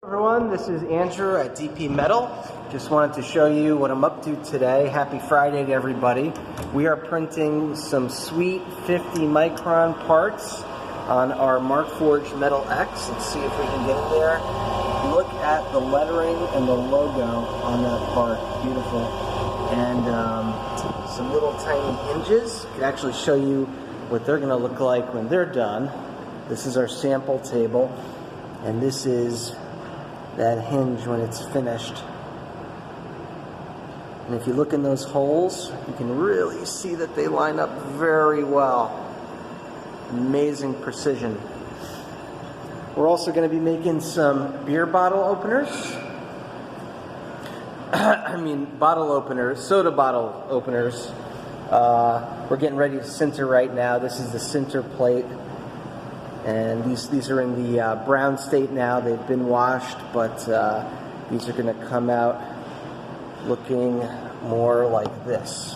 Everyone, this is Andrew at DP Metal. Just wanted to show you what I'm up to today. Happy Friday to everybody. We are printing some sweet 50 micron parts on our Markforged Metal X. Let's see if we can get in there. Look at the lettering and the logo on that part. Beautiful. And some little tiny hinges. I can actually show you what they're going to look like when they're done. This is our sample table, and this is that hinge when it's finished. And if you look in those holes, you can really see that they line up very well. Amazing precision. We're also going to be making some beer bottle openers. Soda bottle openers. We're getting ready to sinter right now. This is the sinter plate. And these are in the brown state now. They've been washed, but these are going to come out looking more like this.